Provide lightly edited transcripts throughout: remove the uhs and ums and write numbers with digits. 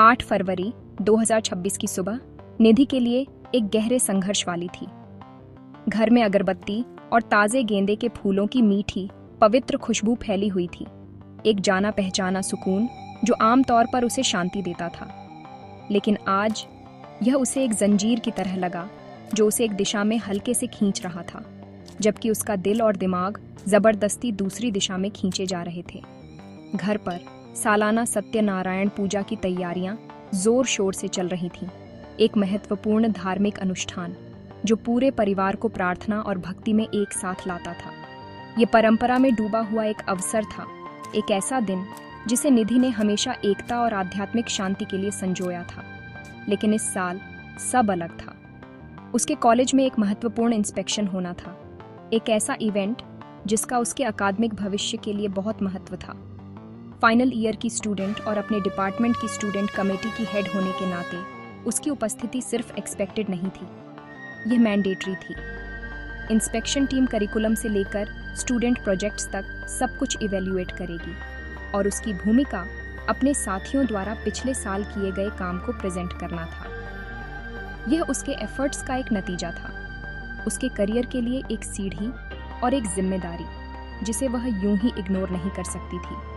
8 फरवरी 2026 की सुबह निधि के लिए एक गहरे संघर्ष वाली थी। घर में अगरबत्ती और ताजे गेंदे के फूलों की मीठी, पवित्र खुशबू फैली हुई थी। एक जाना पहचाना सुकून जो आमतौर पर उसे शांति देता था, लेकिन आज यह उसे एक जंजीर की तरह लगा जो उसे एक दिशा में हल्के से खींच रहा था, जबकि उसका दिल और दिमाग जबरदस्ती दूसरी दिशा में खींचे जा रहे थे। घर पर सालाना सत्यनारायण पूजा की तैयारियां जोर शोर से चल रही थीं। एक महत्वपूर्ण धार्मिक अनुष्ठान जो पूरे परिवार को प्रार्थना और भक्ति में एक साथ लाता था। ये परंपरा में डूबा हुआ एक अवसर था, एक ऐसा दिन जिसे निधि ने हमेशा एकता और आध्यात्मिक शांति के लिए संजोया था। लेकिन इस साल सब अलग था। उसके कॉलेज में एक महत्वपूर्ण इंस्पेक्शन होना था, एक ऐसा इवेंट जिसका उसके अकादमिक भविष्य के लिए बहुत महत्व था। फाइनल ईयर की स्टूडेंट और अपने डिपार्टमेंट की स्टूडेंट कमेटी की हेड होने के नाते उसकी उपस्थिति सिर्फ एक्सपेक्टेड नहीं थी, यह मैंडेटरी थी। इंस्पेक्शन टीम करिकुलम से लेकर स्टूडेंट प्रोजेक्ट्स तक सब कुछ इवेल्युएट करेगी और उसकी भूमिका अपने साथियों द्वारा पिछले साल किए गए काम को प्रेजेंट करना था। यह उसके एफर्ट्स का एक नतीजा था, उसके करियर के लिए एक सीढ़ी और एक जिम्मेदारी जिसे वह यूं ही इग्नोर नहीं कर सकती थी।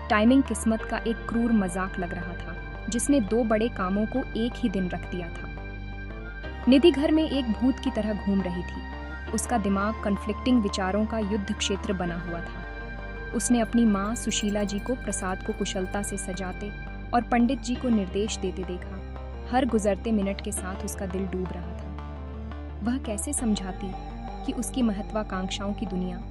टाइमिंग किस्मत का एक क्रूर मजाक लग रहा था जिसने 2 बड़े कामों को एक ही दिन रख दिया था। निधि घर में एक भूत की तरह घूम रही थी। उसका दिमाग कन्फ्लिक्टिंग विचारों का युद्ध क्षेत्र बना हुआ था। उसने अपनी माँ सुशीला जी को प्रसाद को कुशलता से सजाते और पंडित जी को निर्देश देते देखा। हर गुजरते मिनट के साथ उसका दिल डूब रहा था। वह कैसे समझाती कि उसकी महत्वाकांक्षाओं की दुनिया,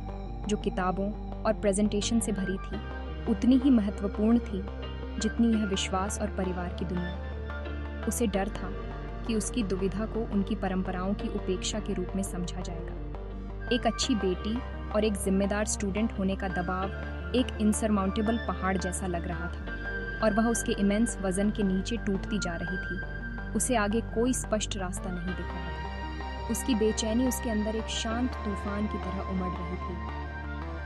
जो किताबों और प्रेजेंटेशन से भरी थी, उतनी ही महत्वपूर्ण थी जितनी यह विश्वास और परिवार की दुनिया। उसे डर था कि उसकी दुविधा को उनकी परंपराओं की उपेक्षा के रूप में समझा जाएगा। एक अच्छी बेटी और एक जिम्मेदार स्टूडेंट होने का दबाव एक इनसरमाउंटेबल पहाड़ जैसा लग रहा था और वह उसके इमेंस वजन के नीचे टूटती जा रही थी। उसे आगे कोई स्पष्ट रास्ता नहीं दिख रहा था। उसकी बेचैनी उसके अंदर एक शांत तूफान की तरह उमड़ रही थी।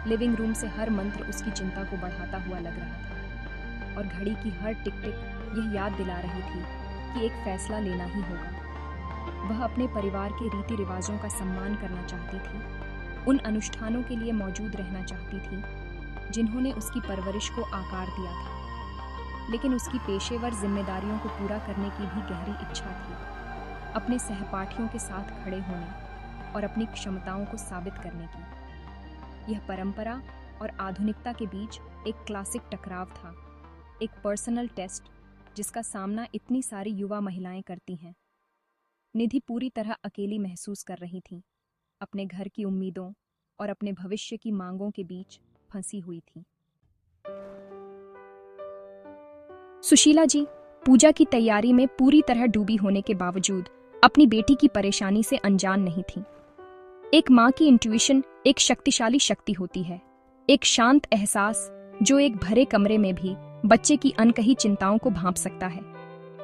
लिविंग रूम से हर मंत्र उसकी चिंता को बढ़ाता हुआ लग रहा था और घड़ी की हर टिक टिक यह याद दिला रही थी कि एक फैसला लेना ही होगा। वह अपने परिवार के रीति रिवाजों का सम्मान करना चाहती थी, उन अनुष्ठानों के लिए मौजूद रहना चाहती थी जिन्होंने उसकी परवरिश को आकार दिया था, लेकिन उसकी पेशेवर जिम्मेदारियों को पूरा करने की भी गहरी इच्छा थी, अपने सहपाठियों के साथ खड़े होने और अपनी क्षमताओं को साबित करने की। यह परंपरा और आधुनिकता के बीच एक क्लासिक टकराव था, एक पर्सनल टेस्ट जिसका सामना इतनी सारी युवा महिलाएं करती हैं। निधि पूरी तरह अकेली महसूस कर रही थी, अपने घर की उम्मीदों और अपने भविष्य की मांगों के बीच फंसी हुई थी। सुशीला जी पूजा की तैयारी में पूरी तरह डूबी होने के बावजूद अपनी बेटी की परेशानी से अनजान नहीं थी। एक माँ की इंट्यूशन एक शक्तिशाली शक्ति होती है, एक शांत एहसास जो एक भरे कमरे में भी बच्चे की अनकही चिंताओं को भांप सकता है।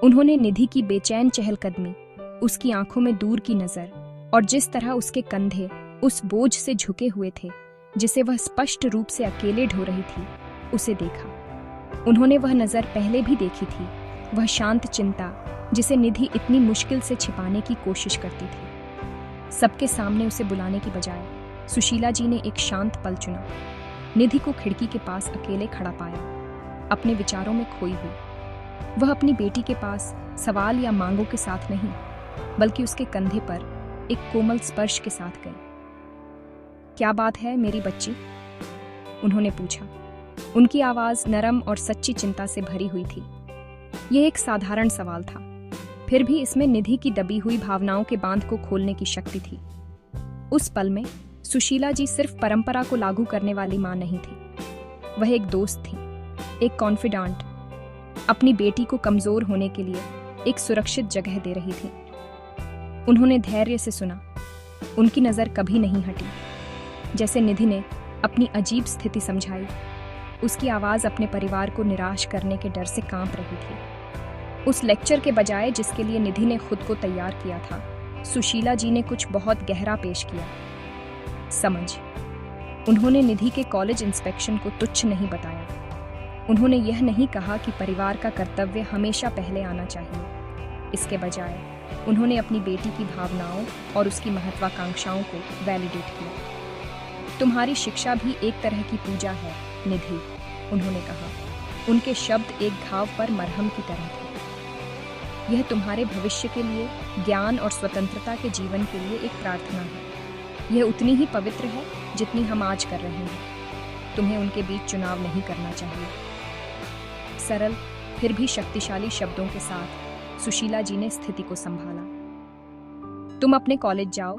उन्होंने निधि की बेचैन चहलकदमी, उसकी आंखों में दूर की नजर और जिस तरह उसके कंधे उस बोझ से झुके हुए थे जिसे वह स्पष्ट रूप से अकेले ढो रही थी, उसे देखा। उन्होंने वह नजर पहले भी देखी थी, वह शांत चिंता जिसे निधि इतनी मुश्किल से छिपाने की कोशिश करती थी। सबके सामने उसे बुलाने की बजाय सुशीला जी ने एक शांत पल चुना। निधि को खिड़की के पास अकेले खड़ा पाया, अपने विचारों में खोई हुई। वह अपनी बेटी के पास सवाल या मांगों के साथ नहीं, बल्कि उसके कंधे पर एक कोमल स्पर्श के साथ गई। क्या बात है मेरी बच्ची? उन्होंने पूछा। उनकी आवाज नरम और सच्ची चिंता से भरी हुई थी। यह एक साधारण सवाल था, फिर भी इसमें निधि की दबी हुई भावनाओं के बांध को खोलने की शक्ति थी। उस पल में सुशीला जी सिर्फ परंपरा को लागू करने वाली मां नहीं थी, वह एक दोस्त थी, एक कॉन्फिडेंट, अपनी बेटी को कमजोर होने के लिए एक सुरक्षित जगह दे रही थी। उन्होंने धैर्य से सुना, उनकी नजर कभी नहीं हटी। जैसे निधि ने अपनी अजीब स्थिति समझाई, उसकी आवाज अपने परिवार को निराश करने के डर से कांप रही थी। उस लेक्चर के बजाय जिसके लिए निधि ने खुद को तैयार किया था, सुशीला जी ने कुछ बहुत गहरा पेश किया। समझ। उन्होंने निधि के कॉलेज इंस्पेक्शन को तुच्छ नहीं बताया, उन्होंने यह नहीं कहा कि परिवार का कर्तव्य हमेशा पहले आना चाहिए। इसके बजाय उन्होंने अपनी बेटी की भावनाओं और उसकी महत्वाकांक्षाओं को वैलिडेट किया। तुम्हारी शिक्षा भी एक तरह की पूजा है निधि, उन्होंने कहा। उनके शब्द एक घाव पर मरहम की तरह थे। यह तुम्हारे भविष्य के लिए, ज्ञान और स्वतंत्रता के जीवन के लिए एक प्रार्थना है। यह उतनी ही पवित्र है जितनी हम आज कर रहे हैं। तुम्हें उनके बीच चुनाव नहीं करना चाहिए। सरल फिर भी शक्तिशाली शब्दों के साथ सुशीला जी ने स्थिति को संभाला। तुम अपने कॉलेज जाओ,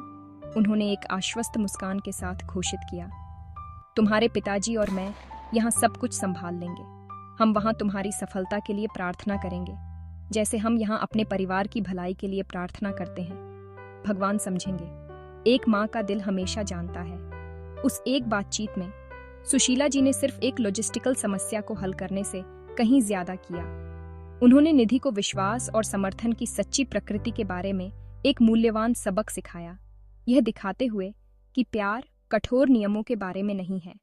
उन्होंने एक आश्वस्त मुस्कान के साथ घोषित किया। तुम्हारे पिताजी और मैं यहाँ सब कुछ संभाल लेंगे। हम वहाँ तुम्हारी सफलता के लिए प्रार्थना करेंगे, जैसे हम यहाँ अपने परिवार की भलाई के लिए प्रार्थना करते हैं। भगवान समझेंगे। एक माँ का दिल हमेशा जानता है। उस एक बातचीत में सुशीला जी ने सिर्फ एक लॉजिस्टिकल समस्या को हल करने से कहीं ज्यादा किया। उन्होंने निधि को विश्वास और समर्थन की सच्ची प्रकृति के बारे में एक मूल्यवान सबक सिखाया, यह दिखाते हुए कि प्यार कठोर नियमों के बारे में नहीं है,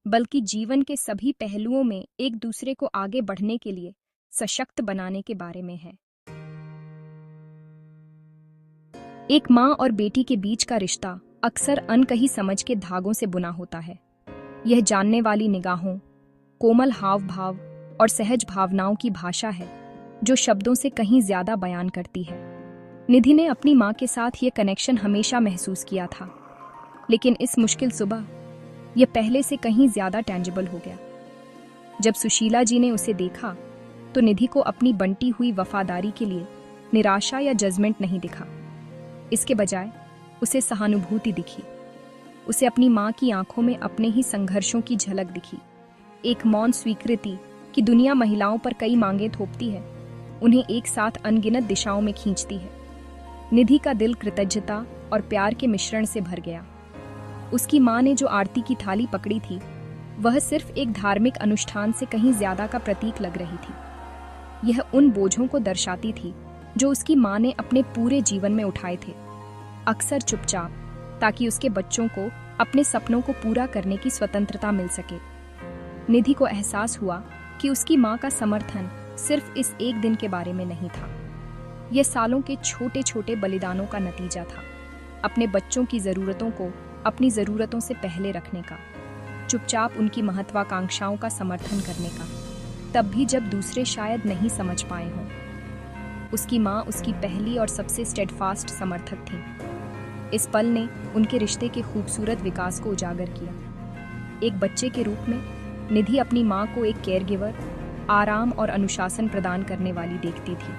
बल्कि जीवन के सभी पहलुओं में एक दूसरे को आगे बढ़ने के लिए सशक्त बनाने के बारे में है। एक माँ और बेटी के बीच का रिश्ता अक्सर अनकही समझ के धागों से बुना होता है। यह जानने वाली निगाहों, कोमल हाव भाव और सहज भावनाओं की भाषा है जो शब्दों से कहीं ज्यादा बयान करती है। निधि ने अपनी माँ के साथ ये कनेक्शन हमेशा महसूस किया था, लेकिन इस मुश्किल सुबह यह पहले से कहीं ज्यादा टेंजिबल हो गया। जब सुशीला जी ने उसे देखा तो निधि को अपनी बंटी हुई वफादारी के लिए निराशा या जजमेंट नहीं दिखा। इसके बजाय उसे सहानुभूति दिखी। उसे अपनी माँ की आंखों में अपने ही संघर्षों की झलक दिखी, एक मौन स्वीकृति कि दुनिया महिलाओं पर कई मांगें थोपती है, उन्हें एक साथ अनगिनत दिशाओं में खींचती है। निधि का दिल कृतज्ञता और प्यार के मिश्रण से भर गया। उसकी माँ ने जो आरती की थाली पकड़ी थी, वह सिर्फ एक धार्मिक अनुष्ठान से कहीं ज्यादा का प्रतीक लग रही थी। यह उन बोझों को दर्शाती थी जो उसकी माँ ने अपने पूरे जीवन में उठाए थे, अक्सर चुपचाप, ताकि उसके बच्चों को अपने सपनों को पूरा करने की स्वतंत्रता मिल सके। निधि को एहसास हुआ कि उसकी माँ का समर्थन सिर्फ इस एक दिन के बारे में नहीं था, यह सालों के छोटे छोटे बलिदानों का नतीजा था। अपने बच्चों की ज़रूरतों को अपनी ज़रूरतों से पहले रखने का, चुपचाप उनकी महत्वाकांक्षाओं का समर्थन करने का, तब भी जब दूसरे शायद नहीं समझ पाए हों। उसकी माँ उसकी पहली और सबसे स्टेडफास्ट समर्थक थी। इस पल ने उनके रिश्ते के खूबसूरत विकास को उजागर किया। एक बच्चे के रूप में निधि अपनी माँ को एक केयरगिवर, आराम और अनुशासन प्रदान करने वाली देखती थी।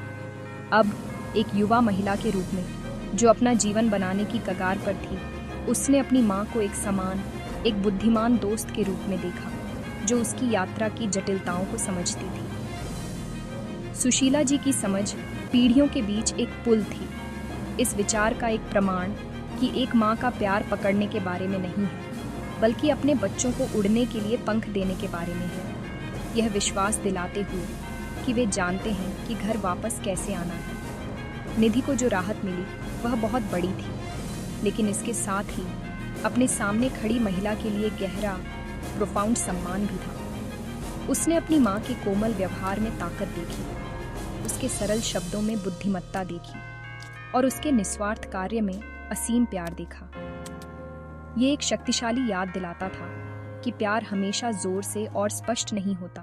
अब एक युवा महिला के रूप में जो अपना जीवन बनाने की कगार पर थी, उसने अपनी माँ को एक समान, एक बुद्धिमान दोस्त के रूप में देखा जो उसकी यात्रा की जटिलताओं को समझती थी। सुशीला जी की समझ पीढ़ियों के बीच एक पुल थी। इस विचार का एक प्रमाण कि एक माँ का प्यार पकड़ने के बारे में नहीं है, बल्कि अपने बच्चों को उड़ने के लिए पंख देने के बारे में है। यह विश्वास दिलाते हुए कि वे जानते हैं कि घर वापस कैसे आना है। निधि को जो राहत मिली वह बहुत बड़ी थी, लेकिन इसके साथ ही अपने सामने खड़ी महिला के लिए गहरा, प्रोफाउंड सम्मान भी था। उसने अपनी माँ के कोमल व्यवहार में ताकत देखी, उसके सरल शब्दों में बुद्धिमत्ता देखी और उसके निस्वार्थ कार्य में असीम प्यार देखा। ये एक शक्तिशाली याद दिलाता था कि प्यार हमेशा जोर से और स्पष्ट नहीं होता।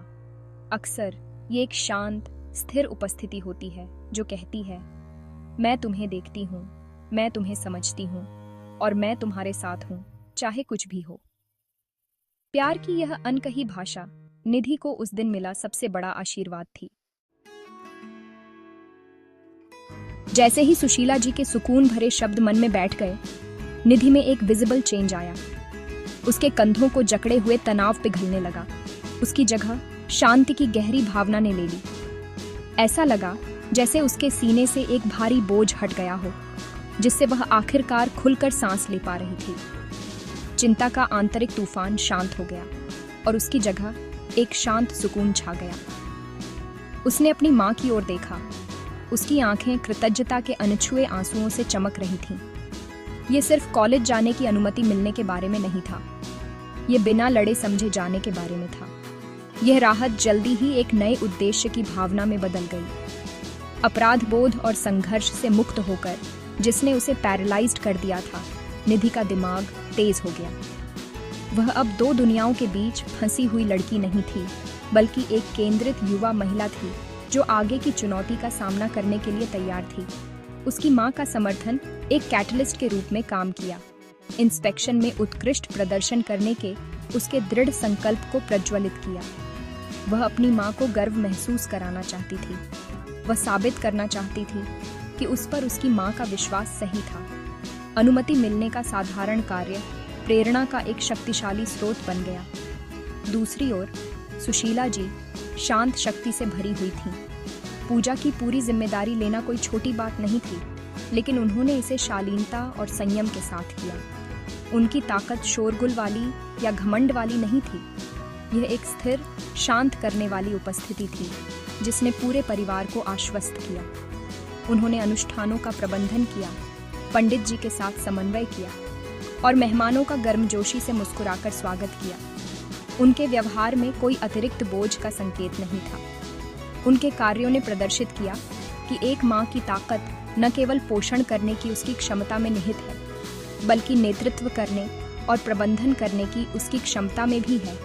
अक्सर ये एक शांत, स्थिर उपस्थिति होती है जो कहती है, मैं तुम्हें देखती हूँ, मैं तुम्हें समझती हूँ और मैं तुम्हारे साथ हूँ, चाहे कुछ भी हो। प्यार की यह अनकही भाषा निधि को उस दिन मिला सबसे बड़ा आशीर्वाद थी। जैसे ही सुशीला जी के सुकून भरे शब्द मन में बैठ गए, निधि में एक विजिबल चेंज आया। उसके कंधों को जकड़े हुए तनाव पिघलने लगा। उसकी जगह शांति की गहरी भावना ने ले ली। ऐसा लगा जैसे उसके सीने से एक भारी बोझ हट गया हो, जिससे वह आखिरकार खुलकर सांस ले पा रही थी। चिंता का आंतरिक तूफान शांत हो गया और उसकी जगह एक शांत सुकून छा गया। उसने अपनी माँ की ओर देखा। उसकी आंखें कृतज्ञता के अनछुए आंसुओं से चमक रही थीं। ये सिर्फ कॉलेज जाने की अनुमति मिलने के बारे में नहीं था, ये बिना लड़े समझे जाने के बारे में था। यह राहत जल्दी ही एक नए उद्देश्य की भावना में बदल गई। अपराध बोध और संघर्ष से मुक्त होकर, जिसने उसे पैरालाइज्ड कर दिया था, निधि का दिमाग तेज हो गया। वह अब दो दुनियाओं के बीच फंसी हुई लड़की नहीं थी, बल्कि एक केंद्रित युवा महिला थी जो आगे की चुनौती का सामना करने के लिए तैयार थी। उसकी मां का समर्थन एक कैटलिस्ट के रूप में काम किया। इंस्पेक्शन में उत्कृष्ट प्रदर्शन करने के उसके दृढ़ संकल्प को प्रज्वलित किया। वह अपनी मां को गर्व महसूस कराना चाहती थी। वह साबित करना चाहती थी कि उस पर उसकी मां का विश्वास सही था। अनुमति मिलने का साधारण कार्य प्रेरणा का एक शक्तिशाली स्रोत बन गया। दूसरी ओर सुशीला जी शांत शक्ति से भरी हुई थीं। पूजा की पूरी जिम्मेदारी लेना कोई छोटी बात नहीं थी, लेकिन उन्होंने इसे शालीनता और संयम के साथ किया। उनकी ताकत शोरगुल वाली या घमंड वाली नहीं थी। यह एक स्थिर, शांत करने वाली उपस्थिति थी जिसने पूरे परिवार को आश्वस्त किया। उन्होंने अनुष्ठानों का प्रबंधन किया, पंडित जी के साथ समन्वय किया और मेहमानों का गर्मजोशी से मुस्कुराकर स्वागत किया। उनके व्यवहार में कोई अतिरिक्त बोझ का संकेत नहीं था। उनके कार्यों ने प्रदर्शित किया कि एक मां की ताकत न केवल पोषण करने की उसकी क्षमता में निहित है, बल्कि नेतृत्व करने और प्रबंधन करने की उसकी क्षमता में भी है,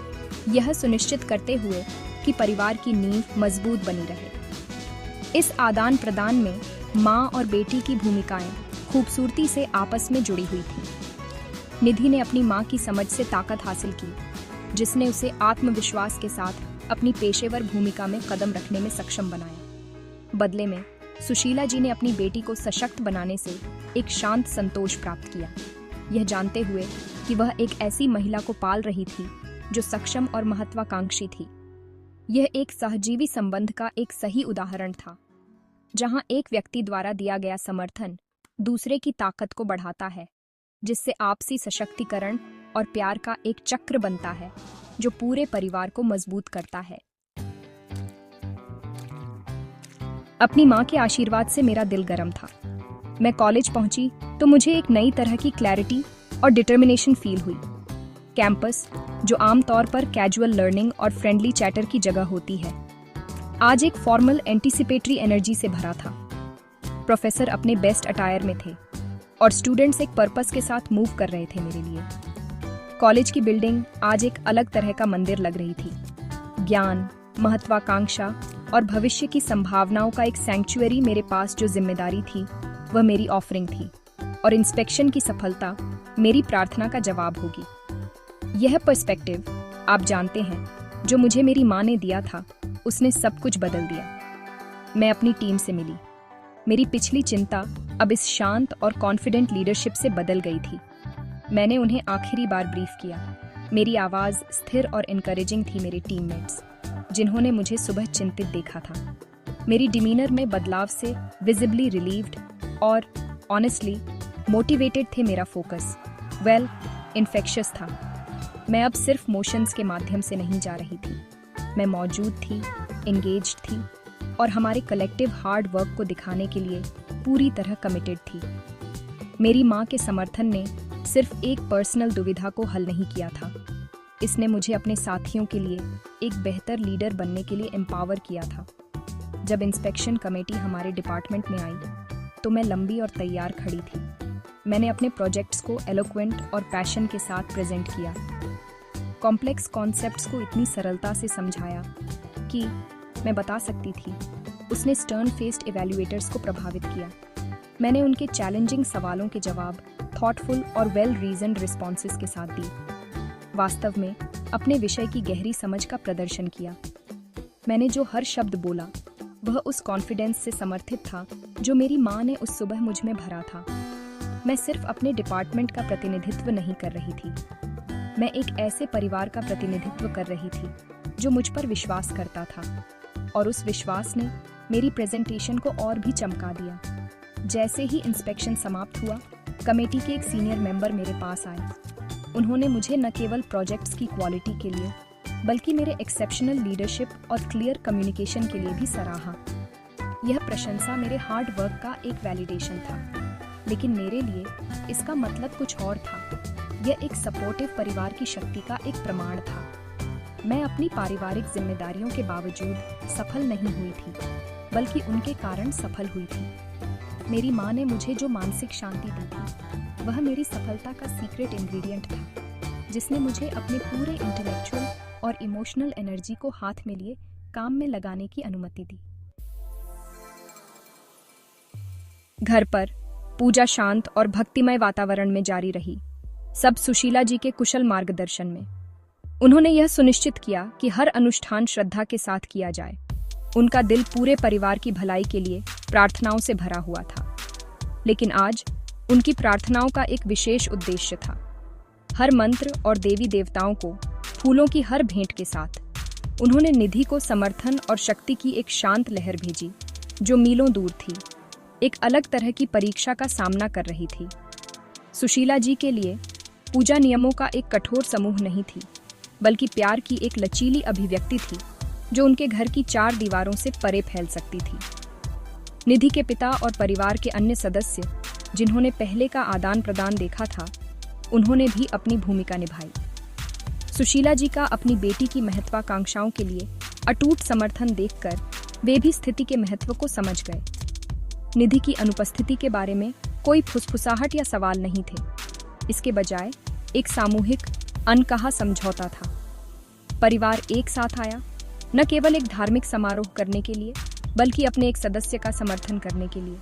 यह सुनिश्चित करते हुए कि परिवार की नींव मजबूत बनी रहे। इस आदान प्रदान में मां और बेटी की भूमिकाएं खूबसूरती से आपस में जुड़ी हुई थीं। निधि ने अपनी मां की समझ से ताकत हासिल की, जिसने उसे आत्मविश्वास के साथ अपनी पेशेवर भूमिका में कदम रखने में सक्षम बनाया। बदले में सुशीला जी ने अपनी बेटी को सशक्त बनाने से एक शांत संतोष प्राप्त किया, यह जानते हुए कि वह एक ऐसी महिला को पाल रही थी जो सक्षम और महत्वाकांक्षी थी। यह एक सहजीवी संबंध का एक सही उदाहरण था, जहां एक व्यक्ति द्वारा दिया गया समर्थन दूसरे की ताकत को बढ़ाता है, जिससे आपसी सशक्तिकरण और प्यार का एक चक्र बनता है जो पूरे परिवार को मजबूत करता है। अपनी मां के आशीर्वाद से मेरा दिल गर्म था। मैं कॉलेज पहुंची तो मुझे एक नई तरह की क्लैरिटी और डिटर्मिनेशन फील हुई। कैंपस, जो आमतौर पर कैजुअल लर्निंग और फ्रेंडली चैटर की जगह होती है, आज एक फॉर्मल एंटीसिपेटरी एनर्जी से भरा था। प्रोफेसर अपने बेस्ट अटायर में थे और स्टूडेंट्स एक पर्पस के साथ मूव कर रहे थे मेरे लिए। कॉलेज की बिल्डिंग आज एक अलग तरह का मंदिर लग रही थी। ज्ञान, महत्वाकांक्षा और भविष्य की संभावनाओं का एक सैंक्चुअरी मेरे पास जो जिम्मेदारी थी, वह मेरी ऑफरिंग थी और इंस्पेक्शन की सफलता मेरी प्रार्थना का जवाब होगी। यह पर्सपेक्टिव, आप जानते हैं, जो मुझे मेरी माँ ने दिया था, उसने सब कुछ बदल दिया। मैं अपनी टीम से मिली। मेरी पिछली चिंता अब इस शांत और कॉन्फिडेंट लीडरशिप से बदल गई थी। मैंने उन्हें आखिरी बार ब्रीफ किया। मेरी आवाज़ स्थिर और इनकरेजिंग थी। मेरे टीममेट्स, जिन्होंने मुझे सुबह चिंतित देखा था, मेरी डिमीनर में बदलाव से विजिबली रिलीव्ड और ऑनेस्टली मोटिवेटेड थे। मेरा फोकस इन्फेक्शियस था। मैं अब सिर्फ मोशंस के माध्यम से नहीं जा रही थी। मैं मौजूद थी, एंगेज्ड थी और हमारे कलेक्टिव हार्ड वर्क को दिखाने के लिए पूरी तरह कमिटेड थी। मेरी माँ के समर्थन ने सिर्फ एक पर्सनल दुविधा को हल नहीं किया था, इसने मुझे अपने साथियों के लिए एक बेहतर लीडर बनने के लिए एम्पावर किया था। जब इंस्पेक्शन कमेटी हमारे डिपार्टमेंट में आई तो मैं लंबी और तैयार खड़ी थी। मैंने अपने प्रोजेक्ट्स को एलोक्वेंट और पैशन के साथ प्रेजेंट किया, कॉम्प्लेक्स कॉन्सेप्ट्स को इतनी सरलता से समझाया कि मैं बता सकती थी। उसने स्टर्न फेस्ड इवैल्यूएटर्स को प्रभावित किया। मैंने उनके चैलेंजिंग सवालों के जवाब थॉटफुल और वेल रीजन्ड रिस्पॉन्सेस के साथ दी। वास्तव में अपने विषय की गहरी समझ का प्रदर्शन किया। मैंने जो हर शब्द बोला वह उस कॉन्फिडेंस से समर्थित था जो मेरी माँ ने उस सुबह मुझ में भरा था। मैं सिर्फ अपने डिपार्टमेंट का प्रतिनिधित्व नहीं कर रही थी, मैं एक ऐसे परिवार का प्रतिनिधित्व कर रही थी जो मुझ पर विश्वास करता था, और उस विश्वास ने मेरी प्रेजेंटेशन को और भी चमका दिया। जैसे ही इंस्पेक्शन समाप्त हुआ, कमेटी के एक सीनियर मेंबर मेरे पास आए। उन्होंने मुझे न केवल प्रोजेक्ट्स की क्वालिटी के लिए बल्कि मेरे एक्सेप्शनल लीडरशिप और क्लियर कम्युनिकेशन के लिए भी सराहा। यह प्रशंसा मेरे हार्ड वर्क का एक वैलिडेशन था, लेकिन मेरे लिए इसका मतलब कुछ और था। यह एक सपोर्टिव परिवार की शक्ति का एक प्रमाण था। मैं अपनी पारिवारिक जिम्मेदारियों के बावजूद सफल नहीं हुई थी, बल्कि उनके कारण सफल हुई थी। मेरी माँ ने मुझे जो मानसिक शांति दी थी, वह मेरी सफलता का सीक्रेट इंग्रेडिएंट था, जिसने मुझे अपने पूरे इंटेलेक्चुअल और इमोशनल एनर्जी को हाथ में लिए काम में लगाने की अनुमति दी। घर पर पूजा शांत और भक्तिमय वातावरण में जारी रही, सब सुशीला जी के कुशल मार्गदर्शन में। उन्होंने यह सुनिश्चित किया कि हर अनुष्ठान श्रद्धा के साथ किया जाए। उनका दिल पूरे परिवार की भलाई के लिए प्रार्थनाओं से भरा हुआ था। लेकिन आज उनकी प्रार्थनाओं का एक विशेष उद्देश्य था। हर मंत्र और देवी देवताओं को फूलों की हर भेंट के साथ उन्होंने निधि को समर्थन और शक्ति की एक शांत लहर भेजी, जो मीलों दूर थी, एक अलग तरह की परीक्षा का सामना कर रही थी। सुशीला जी के लिए पूजा नियमों का एक कठोर समूह नहीं थी, बल्कि प्यार की एक लचीली अभिव्यक्ति थी, जो उनके घर की 4 दीवारों से परे फैल सकती थी। निधि के पिता और परिवार के अन्य सदस्य, जिन्होंने पहले का आदान प्रदान देखा था, उन्होंने भी अपनी भूमिका निभाई। सुशीला जी का अपनी बेटी की महत्वाकांक्षाओं के लिए अटूट समर्थन देखकर वे भी स्थिति के महत्व को समझ गए। निधि की अनुपस्थिति के बारे में कोई फुसफुसाहट या सवाल नहीं थे। इसके बजाय एक सामूहिक अनकहा समझौता था। परिवार एक साथ आया, न केवल एक धार्मिक समारोह करने के लिए, बल्कि अपने एक सदस्य का समर्थन करने के लिए।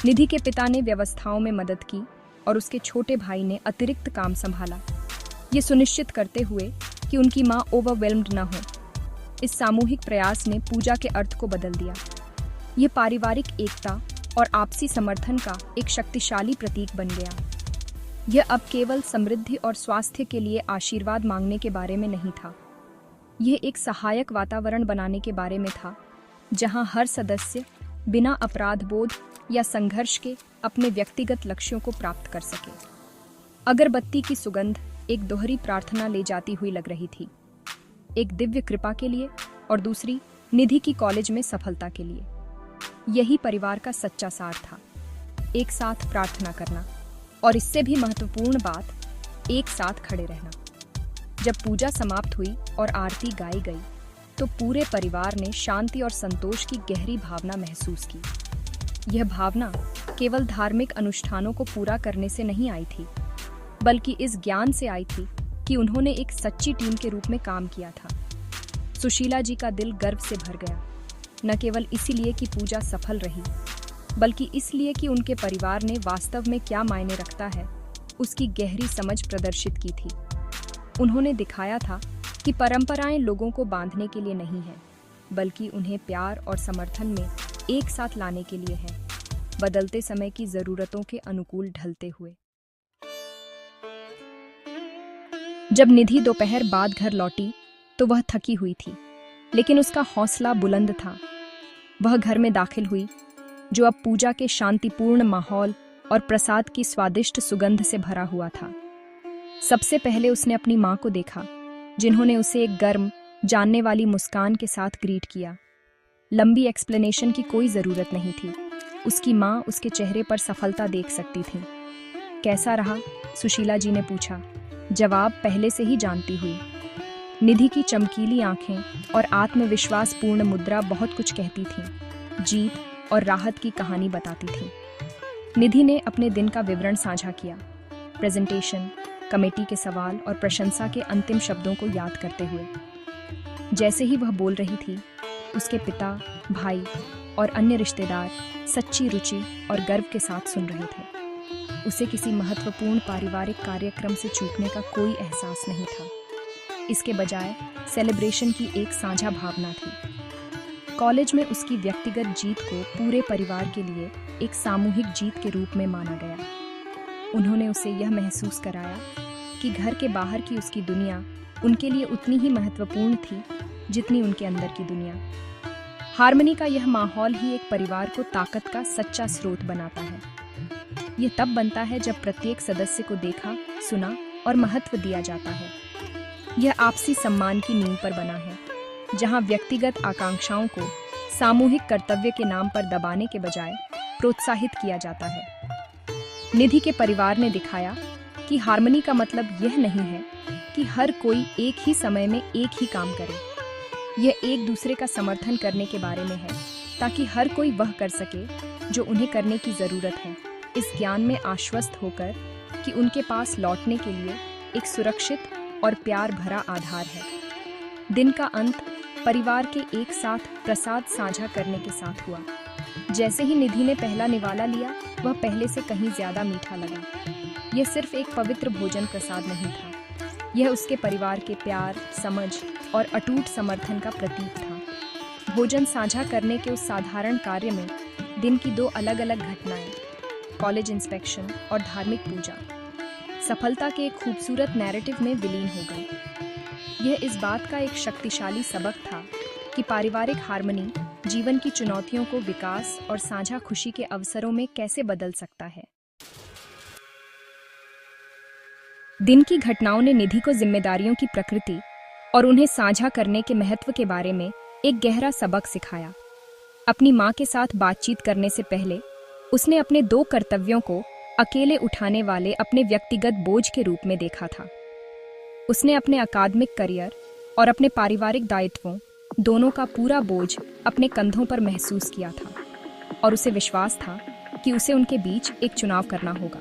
निधि के पिता ने व्यवस्थाओं में मदद की और उसके छोटे भाई ने अतिरिक्त काम संभाला, ये सुनिश्चित करते हुए कि उनकी मां ओवरवेल्म्ड न हो। इस सामूहिक प्रयास ने पूजा के अर्थ को बदल दिया। ये पारिवारिक एकता और आपसी समर्थन का एक शक्तिशाली प्रतीक बन गया। यह अब केवल समृद्धि और स्वास्थ्य के लिए आशीर्वाद मांगने के बारे में नहीं था। यह एक सहायक वातावरण बनाने के बारे में था, जहां हर सदस्य बिना अपराध बोध या संघर्ष के अपने व्यक्तिगत लक्ष्यों को प्राप्त कर सके। अगरबत्ती की सुगंध एक दोहरी प्रार्थना ले जाती हुई लग रही थी, एक दिव्य कृपा के लिए और दूसरी निधि की कॉलेज में सफलता के लिए। यही परिवार का सच्चा सार था, एक साथ प्रार्थना करना और इससे भी महत्वपूर्ण बात, एक साथ खड़े रहना। जब पूजा समाप्त हुई और आरती गाई गई, तो पूरे परिवार ने शांति और संतोष की गहरी भावना महसूस की। यह भावना केवल धार्मिक अनुष्ठानों को पूरा करने से नहीं आई थी, बल्कि इस ज्ञान से आई थी कि उन्होंने एक सच्ची टीम के रूप में काम किया था। सुशीला जी का दिल गर्व से भर गया, न केवल इसीलिए कि पूजा सफल रही, बल्कि इसलिए कि उनके परिवार ने वास्तव में क्या मायने रखता है, उसकी गहरी समझ प्रदर्शित की थी। उन्होंने दिखाया था कि परंपराएं लोगों को बांधने के लिए नहीं है, बल्कि उन्हें प्यार और समर्थन में एक साथ लाने के लिए है, बदलते समय की जरूरतों के अनुकूल ढलते हुए। जब निधि दोपहर बाद घर लौटी, तो वह थकी हुई थी, लेकिन उसका हौसला बुलंद था। वह घर में दाखिल हुई, जो अब पूजा के शांतिपूर्ण माहौल और प्रसाद की स्वादिष्ट सुगंध से भरा हुआ था। सबसे पहले उसने अपनी माँ को देखा, जिन्होंने उसे एक गर्म, जानने वाली मुस्कान के साथ ग्रीट किया। लंबी एक्सप्लेनेशन की कोई जरूरत नहीं थी। उसकी माँ उसके चेहरे पर सफलता देख सकती थी। कैसा रहा? सुशीला जी ने पूछा, जवाब पहले से ही जानती हुई। निधि की चमकीली आंखें और आत्मविश्वासपूर्ण मुद्रा बहुत कुछ कहती थीं, जीत और राहत की कहानी बताती थी। निधि ने अपने दिन का विवरण साझा किया, प्रेजेंटेशन, कमेटी के सवाल और प्रशंसा के अंतिम शब्दों को याद करते हुए। जैसे ही वह बोल रही थी, उसके पिता, भाई और अन्य रिश्तेदार सच्ची रुचि और गर्व के साथ सुन रहे थे। उसे किसी महत्वपूर्ण पारिवारिक कार्यक्रम से चूकने का कोई एहसास नहीं था। इसके बजाय सेलिब्रेशन की एक साझा भावना थी। कॉलेज में उसकी व्यक्तिगत जीत को पूरे परिवार के लिए एक सामूहिक जीत के रूप में माना गया। उन्होंने उसे यह महसूस कराया कि घर के बाहर की उसकी दुनिया उनके लिए उतनी ही महत्वपूर्ण थी जितनी उनके अंदर की दुनिया। हार्मनी का यह माहौल ही एक परिवार को ताकत का सच्चा स्रोत बनाता है। यह तब बनता है जब प्रत्येक सदस्य को देखा, सुना और महत्व दिया जाता है। यह आपसी सम्मान की नींव पर बना है, जहां व्यक्तिगत आकांक्षाओं को सामूहिक कर्तव्य के नाम पर दबाने के बजाय प्रोत्साहित किया जाता है। निधि के परिवार ने दिखाया कि हार्मनी का मतलब यह नहीं है कि हर कोई एक ही समय में एक ही काम करे। यह एक दूसरे का समर्थन करने के बारे में है, ताकि हर कोई वह कर सके जो उन्हें करने की ज़रूरत है, इस ज्ञान में आश्वस्त होकर कि उनके पास लौटने के लिए एक सुरक्षित और प्यार भरा आधार है। दिन का अंत परिवार के एक साथ प्रसाद साझा करने के साथ हुआ। जैसे ही निधि ने पहला निवाला लिया, वह पहले से कहीं ज्यादा मीठा लगा। यह सिर्फ एक पवित्र भोजन प्रसाद नहीं था, यह उसके परिवार के प्यार, समझ और अटूट समर्थन का प्रतीक था। भोजन साझा करने के उस साधारण कार्य में दिन की दो अलग अलग घटनाएं, कॉलेज इंस्पेक्शन और धार्मिक पूजा, सफलता के एक खूबसूरत नैरेटिव में विलीन हो गई। यह इस बात का एक शक्तिशाली सबक था कि पारिवारिक हार्मनी जीवन की चुनौतियों को विकास और साझा खुशी के अवसरों में कैसे बदल सकता है। दिन की घटनाओं ने निधि को जिम्मेदारियों की प्रकृति और उन्हें साझा करने के महत्व के बारे में एक गहरा सबक सिखाया। अपनी मां के साथ बातचीत करने से पहले उसने अपने 2 कर्तव्यों को अकेले उठाने वाले अपने व्यक्तिगत बोझ के रूप में देखा था। उसने अपने अकादमिक करियर और अपने पारिवारिक दायित्वों दोनों का पूरा बोझ अपने कंधों पर महसूस किया था, और उसे विश्वास था कि उसे उनके बीच एक चुनाव करना होगा।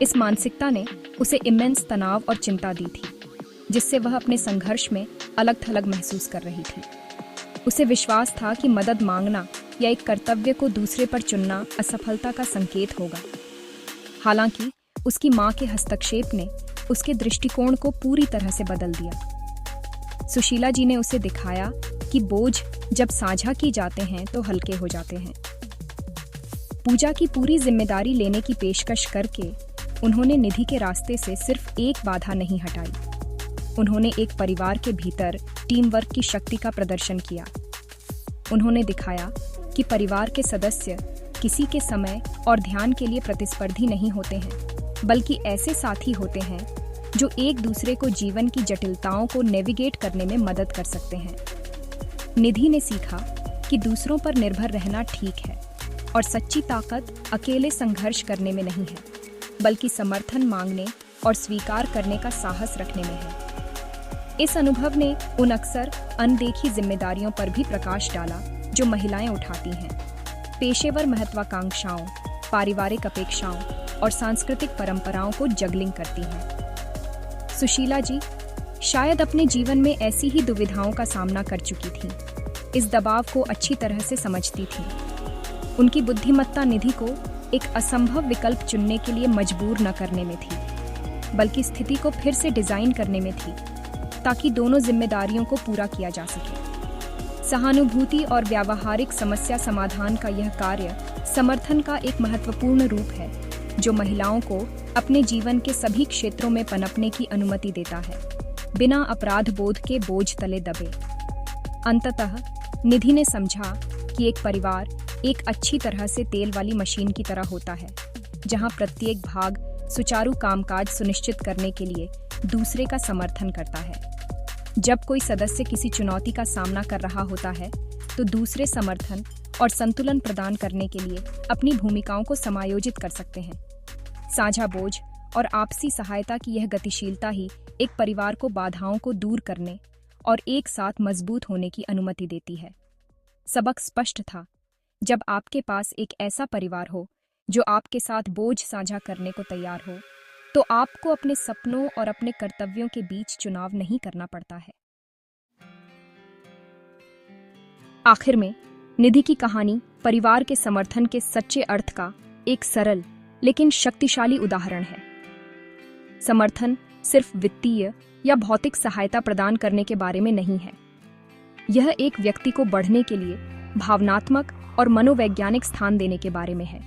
इस मानसिकता ने उसे इमेंस तनाव और चिंता दी थी, जिससे वह अपने संघर्ष में अलग थलग महसूस कर रही थी। उसे विश्वास था कि मदद मांगना या एक कर्तव्य को दूसरे पर चुनना असफलता का संकेत होगा। हालांकि उसकी मां के हस्तक्षेप ने उसके दृष्टिकोण को पूरी तरह से बदल दिया। सुशीला जी ने उसे दिखाया कि बोझ जब साझा की जाते हैं तो हल्के हो जाते हैं। पूजा की पूरी जिम्मेदारी लेने की पेशकश करके उन्होंने निधि के रास्ते से सिर्फ एक बाधा नहीं हटाई, उन्होंने एक परिवार के भीतर टीम वर्क की शक्ति का प्रदर्शन किया। उन्होंने दिखाया कि परिवार के सदस्य किसी के समय और ध्यान के लिए प्रतिस्पर्धी नहीं होते हैं, बल्कि ऐसे साथी होते हैं जो एक दूसरे को जीवन की जटिलताओं को नेविगेट करने में मदद कर सकते हैं। निधि ने सीखा कि दूसरों पर निर्भर रहना ठीक है, और सच्ची ताकत अकेले संघर्ष करने में नहीं है, बल्कि समर्थन मांगने और स्वीकार करने का साहस रखने में है। इस अनुभव ने उन अक्सर अनदेखी जिम्मेदारियों पर भी प्रकाश डाला जो महिलाएं उठाती हैं। पेशेवर महत्वाकांक्षाओं, पारिवारिक अपेक्षाओं और सांस्कृतिक परंपराओं को जगलिंग करती हैं। सुशीला जी शायद अपने जीवन में ऐसी ही दुविधाओं का सामना कर चुकी थीं। इस दबाव को अच्छी तरह से समझती थीं। उनकी बुद्धिमत्ता निधि को एक असंभव विकल्प चुनने के लिए मजबूर न करने में थी, बल्कि स्थिति को फिर से डिजाइन करने में थी, ताकि दोनों जिम्मेदारियों को पूरा किया जा सके। सहानुभूति और व्यावहारिक समस्या समाधान का यह कार्य समर्थन का एक महत्वपूर्ण रूप है, जो महिलाओं को अपने जीवन के सभी क्षेत्रों में पनपने की अनुमति देता है, बिना अपराध बोध के बोझ तले दबे। अंततः निधि ने समझा कि एक परिवार एक अच्छी तरह से तेल वाली मशीन की तरह होता है, जहां प्रत्येक भाग सुचारू कामकाज सुनिश्चित करने के लिए दूसरे का समर्थन करता है। जब कोई सदस्य किसी चुनौती का सामना कर रहा होता है, तो दूसरे समर्थन और संतुलन प्रदान करने के लिए अपनी भूमिकाओं को समायोजित कर सकते हैं। साझा बोझ और आपसी सहायता की यह गतिशीलता ही एक परिवार को बाधाओं को दूर करने और एक साथ मजबूत होने की अनुमति देती है। सबक स्पष्ट था, जब आपके पास एक ऐसा परिवार हो जो आपके साथ बोझ साझा करने को तैयार हो, तो आपको अपने सपनों और अपने कर्तव्यों के बीच चुनाव नहीं करना पड़ता है। आखिर में निधि की कहानी परिवार के समर्थन के सच्चे अर्थ का एक सरल लेकिन शक्तिशाली उदाहरण है। समर्थन सिर्फ वित्तीय या भौतिक सहायता प्रदान करने के बारे में नहीं है। यह एक व्यक्ति को बढ़ने के लिए भावनात्मक और मनोवैज्ञानिक स्थान देने के बारे में है।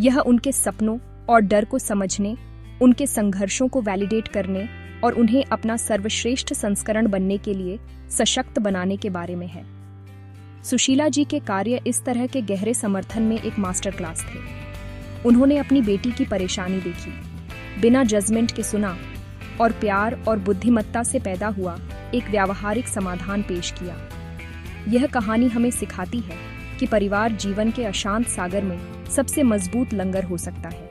यह उनके सपनों और डर को समझने, उनके संघर्षों को वैलिडेट करने और उन्हें अपना सर्वश्रेष्ठ संस्करण बनने के लिए सशक्त बनाने के बारे में है। सुशीला जी के कार्य इस तरह के गहरे समर्थन में एक मास्टर क्लास थे। उन्होंने अपनी बेटी की परेशानी देखी, बिना जजमेंट के सुना और प्यार और बुद्धिमत्ता से पैदा हुआ एक व्यावहारिक समाधान पेश किया। यह कहानी हमें सिखाती है कि परिवार जीवन के अशांत सागर में सबसे मजबूत लंगर हो सकता है।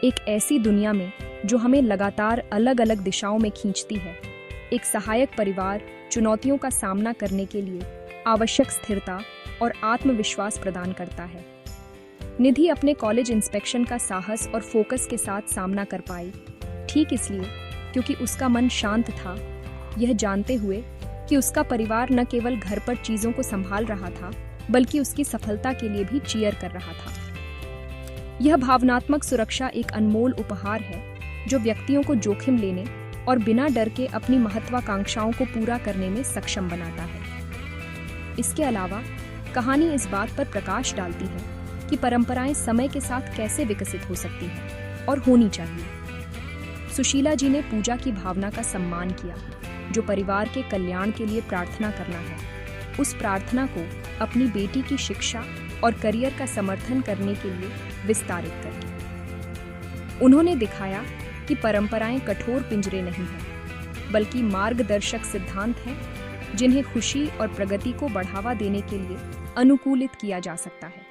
एक ऐसी दुनिया में जो हमें लगातार अलग अलग दिशाओं में खींचती है। एक सहायक परिवार चुनौतियों का सामना करने के लिए आवश्यक स्थिरता और आत्मविश्वास प्रदान करता है। निधि अपने कॉलेज इंस्पेक्शन का साहस और फोकस के साथ सामना कर पाई, ठीक इसलिए क्योंकि उसका मन शांत था, यह जानते हुए कि उसका परिवार न केवल घर पर चीजों को संभाल रहा था, बल्कि उसकी सफलता के लिए भी चीयर कर रहा था। यह भावनात्मक सुरक्षा एक अनमोल उपहार है जो व्यक्तियों को जोखिम लेने और बिना डर के अपनी महत्वाकांक्षाओं को पूरा करने में सक्षम बनाता है। इसके अलावा कहानी इस बात पर प्रकाश डालती है कि परंपराएं समय के साथ कैसे विकसित हो सकती हैं और होनी चाहिए। सुशीला जी ने पूजा की भावना का सम्मान किया, जो परिवार के कल्याण के लिए प्रार्थना करना है। उस प्रार्थना को अपनी बेटी की शिक्षा और करियर का समर्थन करने के लिए विस्तारित करें। उन्होंने दिखाया कि परंपराएं कठोर पिंजरे नहीं हैं, बल्कि मार्गदर्शक सिद्धांत हैं जिन्हें खुशी और प्रगति को बढ़ावा देने के लिए अनुकूलित किया जा सकता है।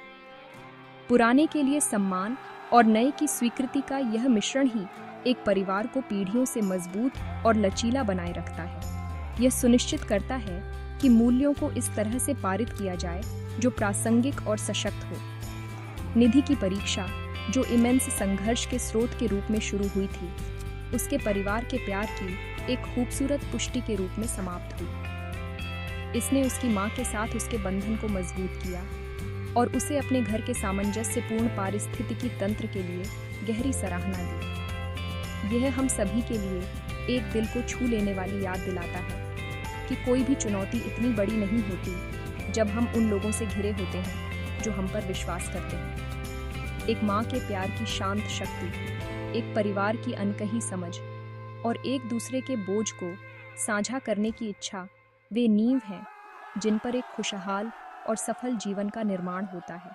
पुराने के लिए सम्मान और नए की स्वीकृति का यह मिश्रण ही एक परिवार को पीढ़ियों से मजबूत और लचीला बनाए रखता है। यह सुनिश्चित करता है कि मूल्यों को इस तरह से पारित किया जाए जो प्रासंगिक और सशक्त हो। निधि की परीक्षा, जो इमेंस संघर्ष के स्रोत के रूप में शुरू हुई थी, उसके परिवार के प्यार की एक खूबसूरत पुष्टि के रूप में समाप्त हुई। इसने उसकी मां के साथ उसके बंधन को मजबूत किया और उसे अपने घर के सामंजस्यपूर्ण पारिस्थितिकी तंत्र के लिए गहरी सराहना दी। यह हम सभी के लिए एक दिल को छू लेने वाली याद दिलाता है कि कोई भी चुनौती इतनी बड़ी नहीं होती जब हम उन लोगों से घिरे होते हैं जो हम पर विश्वास करते हैं। एक माँ के प्यार की शांत शक्ति, एक परिवार की अनकही समझ और एक दूसरे के बोझ को साझा करने की इच्छा, वे नींव हैं जिन पर एक खुशहाल और सफल जीवन का निर्माण होता है।